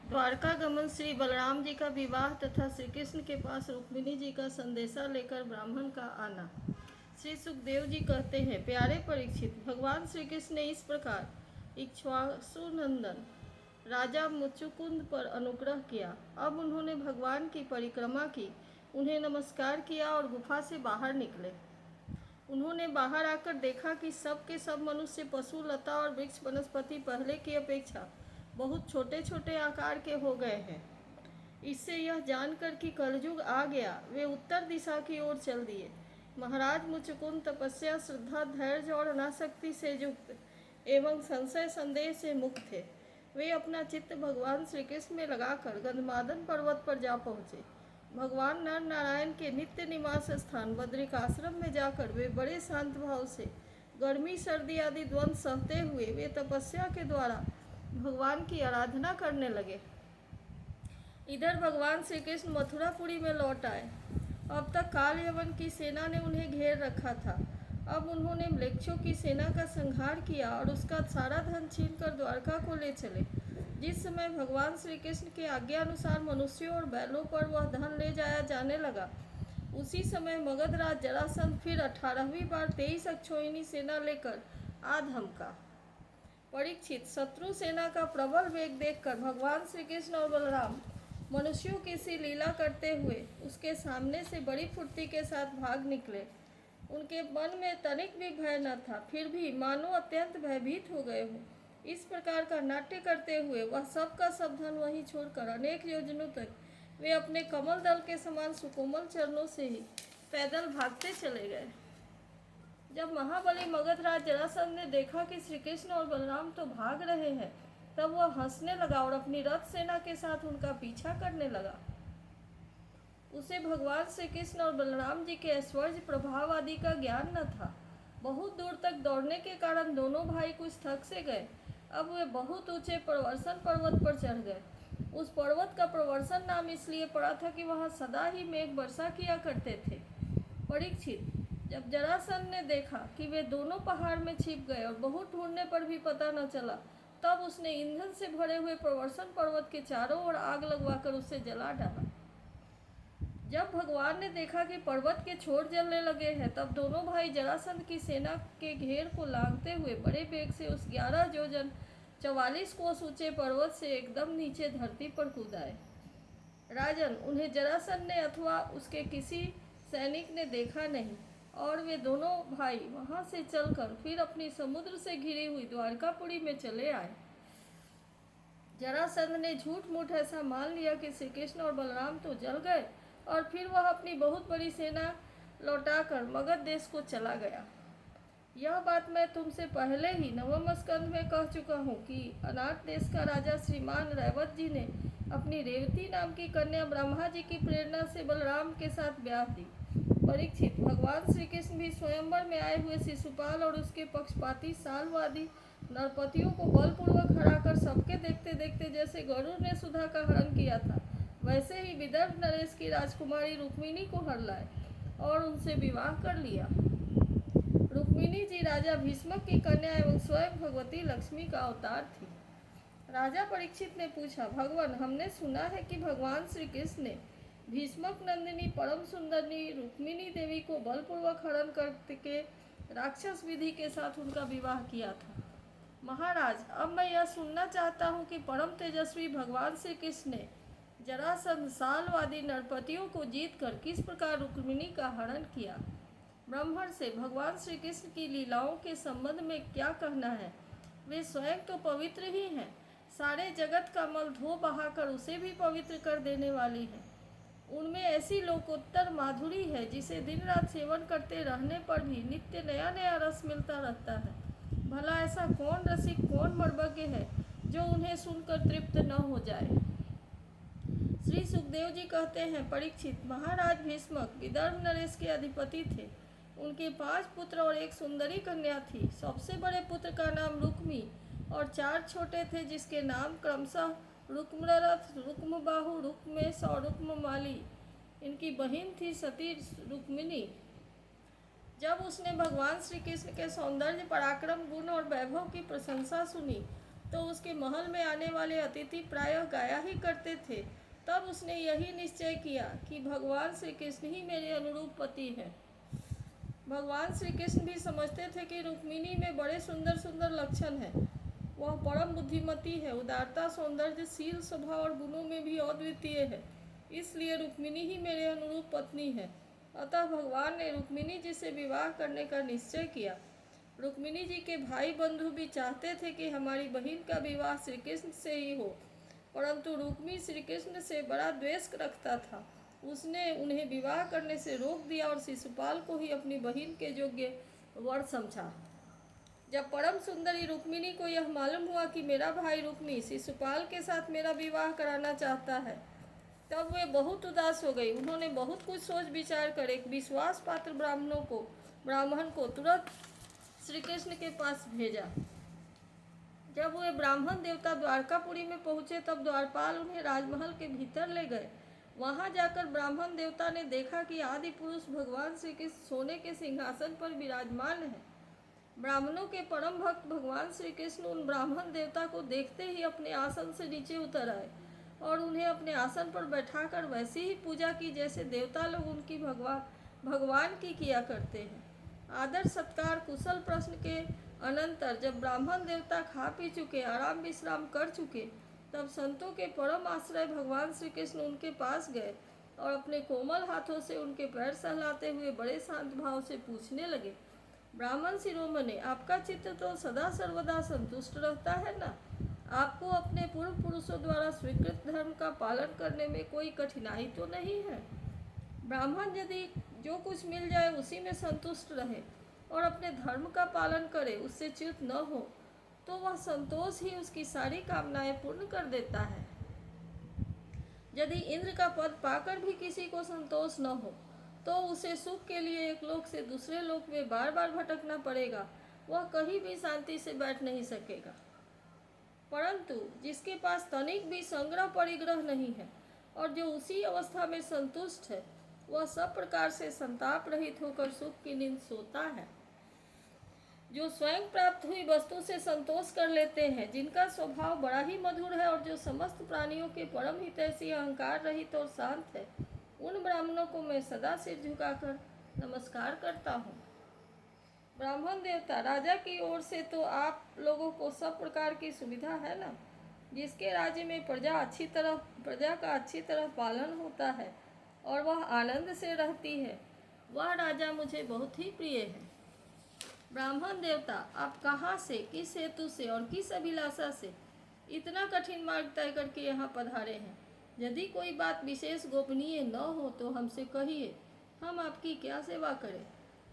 द्वारका गमन श्री बलराम जी का विवाह तथा श्री कृष्ण के पास रुक्मिणी जी का संदेशा लेकर ब्राह्मण का आना। श्री सुखदेव जी कहते हैं, प्यारे परीक्षित, भगवान श्री कृष्ण ने इस प्रकार इक्ष्वाकु नंदन राजा मुचुकुंद पर अनुग्रह किया। अब उन्होंने भगवान की परिक्रमा की, उन्हें नमस्कार किया और गुफा से बाहर निकले। उन्होंने बाहर आकर देखा कि सब के सब मनुष्य, पशु, लता और वृक्ष वनस्पति पहले की अपेक्षा बहुत छोटे छोटे आकार के हो गए हैं। इससे यह जानकर कि कलयुग आ गया, वे उत्तर दिशा की ओर चल दिए। महाराज मुचुकुंद तपस्या, श्रद्धा, धैर्य और अनासक्ति से युक्त एवं संशय संदेह से मुक्त थे। वे अपना चित्त भगवान श्री कृष्ण में लगाकर गंधमादन पर्वत पर जा पहुँचे। भगवान नर नारायण के नित्य निवास स्थान बद्रिकाश्रम में जाकर वे बड़े शांत भाव से गर्मी सर्दी आदि द्वंद्व सहते हुए वे तपस्या के द्वारा भगवान की आराधना करने लगे। इधर भगवान श्री कृष्ण मथुरापुरी में लौट आए। अब तक काल यवन की सेना ने उन्हें घेर रखा था। अब उन्होंने म्लेच्छों की सेना का संहार किया और उसका सारा धन छीनकर द्वारका को ले चले। जिस समय भगवान श्री कृष्ण के आज्ञा अनुसार मनुष्यों और बैलों पर वह धन ले जाया जाने लगा, उसी समय मगधराज जरासंध फिर 18वीं बार 23 अक्षौहिणी सेना लेकर आ धमका। परीक्षित, शत्रु सेना का प्रबल वेग देखकर भगवान श्री कृष्ण और बलराम मनुष्यों की सी लीला करते हुए उसके सामने से बड़ी फुर्ती के साथ भाग निकले। उनके मन में तनिक भी भय न था, फिर भी मानो अत्यंत भयभीत हो गए हों। इस प्रकार का नाट्य करते हुए वह सब का सब धन वहीं छोड़कर अनेक योजनों तक वे अपने कमल दल के समान सुकोमल चरणों से ही पैदल भागते चले गए। जब महाबली मगधराज जरासंध ने देखा कि श्री कृष्ण और बलराम तो भाग रहे हैं, तब वह हंसने लगा और अपनी रथ सेना के साथ उनका पीछा करने लगा। उसे भगवान श्री कृष्ण और बलराम जी के ऐश्वर्य प्रभाव आदि का ज्ञान न था। बहुत दूर तक दौड़ने के कारण दोनों भाई कुछ थक से गए। अब वे बहुत ऊंचे प्रवर्सन पर्वत पर चढ़ गए। उस पर्वत का प्रवर्सन नाम इसलिए पड़ा था कि वहां सदा ही मेघ वर्षा किया करते थे। परीक्षित, जब जरासंध ने देखा कि वे दोनों पहाड़ में छिप गए और बहुत ढूंढने पर भी पता न चला, तब उसने ईंधन से भरे हुए प्रवर्सन पर्वत के चारों ओर आग लगवाकर उसे जला डाला। जब भगवान ने देखा कि पर्वत के छोर जलने लगे हैं, तब दोनों भाई जरासंध की सेना के घेर को लांघते हुए बड़े वेग से उस 11 योजन 44 कोस ऊंचे पर्वत से एकदम नीचे धरती पर कूद आए। राजन, उन्हें जरासंध ने अथवा उसके किसी सैनिक ने देखा नहीं और वे दोनों भाई वहां से चलकर फिर अपनी समुद्र से घिरी हुई द्वारकापुरी में चले आए। जरासंध ने झूठ मूठ ऐसा मान लिया कि श्री कृष्ण और बलराम तो जल गए और फिर वह अपनी बहुत बड़ी सेना लौटाकर मगध देश को चला गया। यह बात मैं तुमसे पहले ही नवम स्कंध में कह चुका हूँ कि अनाथ देश का राजा श्रीमान रैवत जी ने अपनी रेवती नाम की कन्या ब्रह्मा जी की प्रेरणा से बलराम के साथ ब्याह दी। परीक्षित, भगवान श्री कृष्ण भी स्वयंवर में आए हुए शिशुपाल और उसके पक्षपाती सालवादी नरपतियों को बलपूर्वक हराकर सबके देखते देखते जैसे गरुड़ ने सुधा का हरण किया था, वैसे ही विदर्भ नरेश की राजकुमारी रुक्मिणी को हर लाए और उनसे विवाह कर लिया। रुक्मिणी जी राजा भीष्मक की कन्या एवं स्वयं भगवती लक्ष्मी का अवतार थी। राजा परीक्षित ने पूछा, भगवान, हमने सुना है कि भगवान श्री कृष्ण ने भीष्मक नंदिनी परम सुंदरनी रुक्मिणी देवी को बलपूर्वक हरण करके राक्षस विधि के साथ उनका विवाह किया था। महाराज, अब मैं यह सुनना चाहता हूँ कि परम तेजस्वी भगवान श्री कृष्ण ने जरासंध सालवादी नरपतियों को जीतकर किस प्रकार रुक्मिणी का हरण किया। ब्राह्मण से भगवान श्री कृष्ण की लीलाओं के संबंध में क्या कहना है? वे स्वयं तो पवित्र ही हैं, सारे जगत का मल धो बहाकर उसे भी पवित्र कर देने वाली है। उनमें ऐसी लोकोत्तर माधुरी है जिसे दिन रात सेवन करते रहने पर भी नित्य नया नया रस मिलता रहता है। भला ऐसा कौन रसिक, कौन मर्मज्ञ है जो उन्हें सुनकर तृप्त न हो जाए। श्री सुखदेव जी कहते हैं, परीक्षित, महाराज भीष्मक विदर्भ नरेश के अधिपति थे। उनके 5 पुत्र और एक सुंदरी कन्या थी। सबसे बड़े पुत्र का नाम रुक्मी और 4 छोटे थे जिसके नाम क्रमशः रुक्मरथ, रुक्मबाहु, रुक्मेश और रुक्ममाली। इनकी बहन थी सती रुक्मिणी। जब उसने भगवान श्री कृष्ण के सौंदर्य, पराक्रम, गुण और वैभव की प्रशंसा सुनी, तो उसके महल में आने वाले अतिथि प्रायः गाया ही करते थे। तब उसने यही निश्चय किया कि भगवान श्री कृष्ण ही मेरे अनुरूप पति है। भगवान श्री कृष्ण भी समझते थे कि रुक्मिणी में बड़े सुंदर सुंदर लक्षण हैं। वह परम बुद्धिमती है, उदारता, सौंदर्य, शील, स्वभाव और गुणों में भी अद्वितीय है। इसलिए रुक्मिणी ही मेरे अनुरूप पत्नी है। अतः भगवान ने रुक्मिणी जी से विवाह करने का निश्चय किया। रुक्मिणी जी के भाई बंधु भी चाहते थे कि हमारी बहन का विवाह श्री कृष्ण से ही हो, परंतु रुक्मी श्री कृष्ण से बड़ा द्वेष रखता था। उसने उन्हें विवाह करने से रोक दिया और शिशुपाल को ही अपनी बहन के योग्य वर समझा। जब परम सुंदरी रुक्मिणी को यह मालूम हुआ कि मेरा भाई रुक्मी शिशुपाल के साथ मेरा विवाह कराना चाहता है, तब वे बहुत उदास हो गई। उन्होंने बहुत कुछ सोच विचार कर एक विश्वास पात्र ब्राह्मण को तुरंत श्री कृष्ण के पास भेजा। जब वे ब्राह्मण देवता द्वारकापुरी में पहुंचे, तब द्वारपाल उन्हें राजमहल के भीतर ले गए। वहां जाकर ब्राह्मण देवता ने देखा कि आदि पुरुष भगवान श्री कृष्ण सोने के सिंहासन पर विराजमान है। ब्राह्मणों के परम भक्त भगवान श्री कृष्ण उन ब्राह्मण देवता को देखते ही अपने आसन से नीचे उतर आए और उन्हें अपने आसन पर बैठाकर वैसी ही पूजा की जैसे देवता लोग उनकी भगवान की किया करते हैं। आदर सत्कार कुशल प्रश्न के अनंतर जब ब्राह्मण देवता खा पी चुके, आराम विश्राम कर चुके, तब संतों के परम आश्रय भगवान श्री कृष्ण उनके पास गए और अपने कोमल हाथों से उनके पैर सहलाते हुए बड़े शांत भाव से पूछने लगे, ब्राह्मण शिरोमणि, आपका चित्त तो सदा सर्वदा संतुष्ट रहता है ना? आपको अपने पूर्व पुरुषों द्वारा स्वीकृत धर्म का पालन करने में कोई कठिनाई तो नहीं है? ब्राह्मण यदि जो कुछ मिल जाए उसी में संतुष्ट रहे और अपने धर्म का पालन करे, उससे च्युत न हो, तो वह संतोष ही उसकी सारी कामनाएं पूर्ण कर देता है। यदि इंद्र का पद पाकर भी किसी को संतोष न हो, तो उसे सुख के लिए एक लोक से दूसरे लोक में बार बार भटकना पड़ेगा। वह कहीं भी शांति से बैठ नहीं सकेगा। परंतु जिसके पास तनिक भी संग्रह परिग्रह नहीं है और जो उसी अवस्था में संतुष्ट है, वह सब प्रकार से संताप रहित होकर सुख की नींद सोता है। जो स्वयं प्राप्त हुई वस्तु से संतोष कर लेते हैं, जिनका स्वभाव बड़ा ही मधुर है और जो समस्त प्राणियों के परम हितैषी, अहंकार रहित और शांत है, उन ब्राह्मणों को मैं सदा सिर झुकाकर नमस्कार करता हूँ। ब्राह्मण देवता, राजा की ओर से तो आप लोगों को सब प्रकार की सुविधा है ना? जिसके राज्य में प्रजा का अच्छी तरह पालन होता है और वह आनंद से रहती है, वह राजा मुझे बहुत ही प्रिय है। ब्राह्मण देवता, आप कहाँ से, किस हेतु से और किस अभिलाषा से इतना कठिन मार्ग तय करके यहाँ पधारे हैं? यदि कोई बात विशेष गोपनीय न हो तो हमसे कहिए, हम आपकी क्या सेवा करें।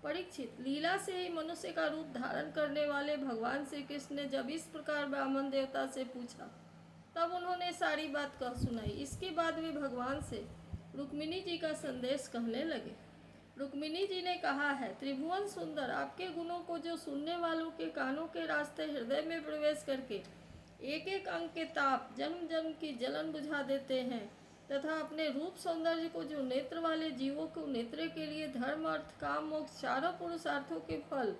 परीक्षित, लीला से ही मनुष्य का रूप धारण करने वाले भगवान श्री कृष्ण ने जब इस प्रकार ब्राह्मण देवता से पूछा, तब उन्होंने सारी बात कह सुनाई। इसके बाद वे भगवान से रुक्मिणी जी का संदेश कहने लगे। रुक्मिणी जी ने कहा है, त्रिभुवन सुंदर, आपके गुणों को जो सुनने वालों के कानों के रास्ते हृदय में प्रवेश करके एक एक अंग के ताप, जन्म जन्म की जलन बुझा देते हैं, तथा अपने रूप सौंदर्य को जो नेत्र वाले जीवों को नेत्र के लिए धर्म, अर्थ, काम, मोक्ष चारों पुरुषार्थों के फल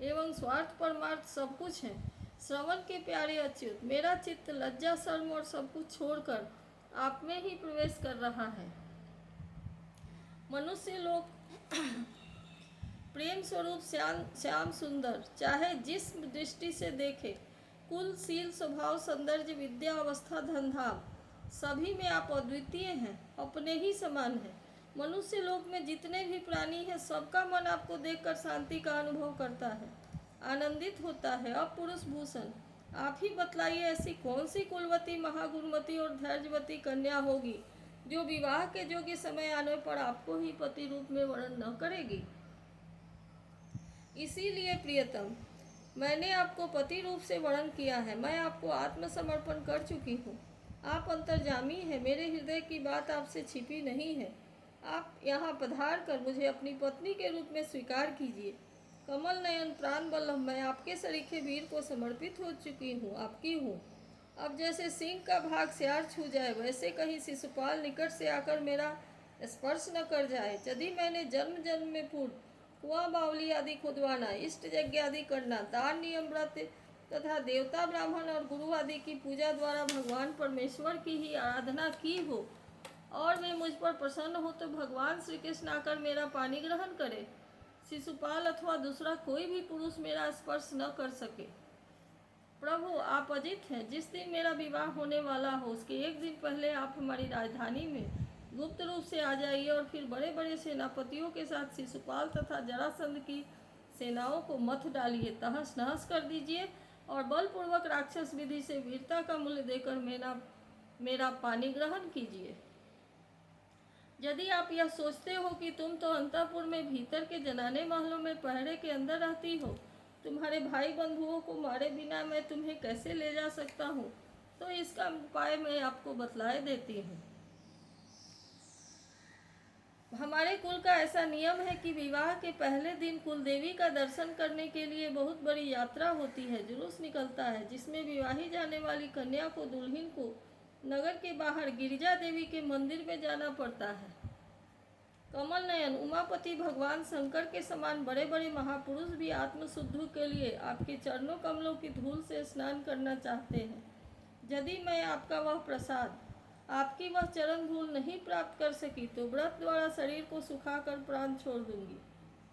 एवं स्वार्थ परमार्थ सब कुछ है, श्रवण के प्यारे अच्युत, मेरा चित्त लज्जा, शर्म और सब कुछ छोड़कर आप में ही प्रवेश कर रहा है। मनुष्य लोग प्रेम स्वरूप श्याम सुंदर, चाहे जिस दृष्टि से देखे, कुल, शील, स्वभाव, सौंदर्य, विद्या, अवस्था, धन, धाम, सभी में आप अद्वितीय हैं, अपने ही समान हैं। मनुष्य लोक में जितने भी प्राणी हैं, सबका मन आपको देखकर शांति का अनुभव करता है, आनंदित होता है। अब पुरुष भूषण, आप ही बतलाइए, ऐसी कौन सी कुलवती, महागुणवती और धैर्यवती कन्या होगी जो विवाह के योग्य समय आने पर आपको ही पति रूप में वर्ण न करेगी। इसीलिए प्रियतम, मैंने आपको पति रूप से वर्ण किया है। मैं आपको आत्मसमर्पण कर चुकी हूँ। आप अंतर्जामी हैं, मेरे हृदय की बात आपसे छिपी नहीं है। आप यहाँ पधार कर मुझे अपनी पत्नी के रूप में स्वीकार कीजिए। कमल नयन, प्राण वल्लभ, मैं आपके सरीखे वीर को समर्पित हो चुकी हूँ, आपकी हूँ। अब जैसे सिंह का भाग सियार छू जाए, वैसे कहीं शिशुपाल निकट से आकर मेरा स्पर्श न कर जाए। यदि मैंने जन्म जन्म में पूर्व कुआं बावली आदि खुदवाना, इष्ट यज्ञ आदि करना, दान, नियम, व्रत तथा देवता ब्राह्मण और गुरु आदि की पूजा द्वारा भगवान परमेश्वर की ही आराधना की हो और वे मुझ पर प्रसन्न हो तो भगवान श्री कृष्ण आकर मेरा पानी ग्रहण करे। शिशुपाल अथवा दूसरा कोई भी पुरुष मेरा स्पर्श न कर सके। प्रभु आप अजित हैं। जिस दिन मेरा विवाह होने वाला हो उसके एक दिन पहले आप हमारी राजधानी में गुप्त रूप से आ जाइए और फिर बड़े बड़े सेनापतियों के साथ शिशुपाल तथा जरासंध की सेनाओं को मत डालिए, तहस नहस कर दीजिए और बलपूर्वक राक्षस विधि से वीरता का मूल्य देकर मेरा पानी ग्रहण कीजिए। यदि आप यह सोचते हो कि तुम तो अंतःपुर में भीतर के जनाने महलों में पहरे के अंदर रहती हो, तुम्हारे भाई बंधुओं को मारे बिना मैं तुम्हें कैसे ले जा सकता हूँ, तो इसका उपाय मैं आपको बतलाए देती हूँ। हमारे कुल का ऐसा नियम है कि विवाह के पहले दिन कुलदेवी का दर्शन करने के लिए बहुत बड़ी यात्रा होती है, जुलूस निकलता है, जिसमें विवाही जाने वाली कन्या को दुल्हन को नगर के बाहर गिरिजा देवी के मंदिर में जाना पड़ता है। कमल नयन उमापति भगवान शंकर के समान बड़े बड़े महापुरुष भी आत्मशुद्धि के लिए आपके चरणों कमलों की धूल से स्नान करना चाहते हैं। यदि मैं आपका वह प्रसाद, आपकी वह चरण धूल नहीं प्राप्त कर सकी तो व्रत द्वारा शरीर को सुखाकर प्राण छोड़ दूंगी,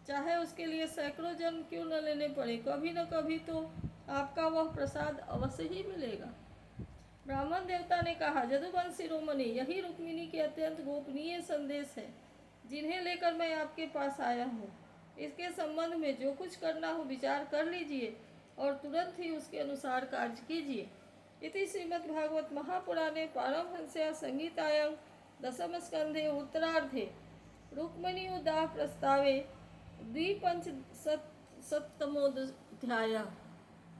चाहे उसके लिए सैकड़ों जन्म क्यों न लेने पड़े। कभी न कभी तो आपका वह प्रसाद अवश्य ही मिलेगा। ब्राह्मण देवता ने कहा, यदुवंशी शिरोमणि, यही रुक्मिणी के अत्यंत गोपनीय संदेश है जिन्हें लेकर मैं आपके पास आया हूँ। इसके संबंध में जो कुछ करना हो विचार कर लीजिए और तुरंत ही उसके अनुसार कार्य कीजिए। इति श्रीमद्भागवत महापुराणे पारमहंस्यां संहितायां दशम स्कंधे उत्तरार्धे रुक्मिणी उदाह प्रस्तावे द्विपंचशतमोऽध्यायः।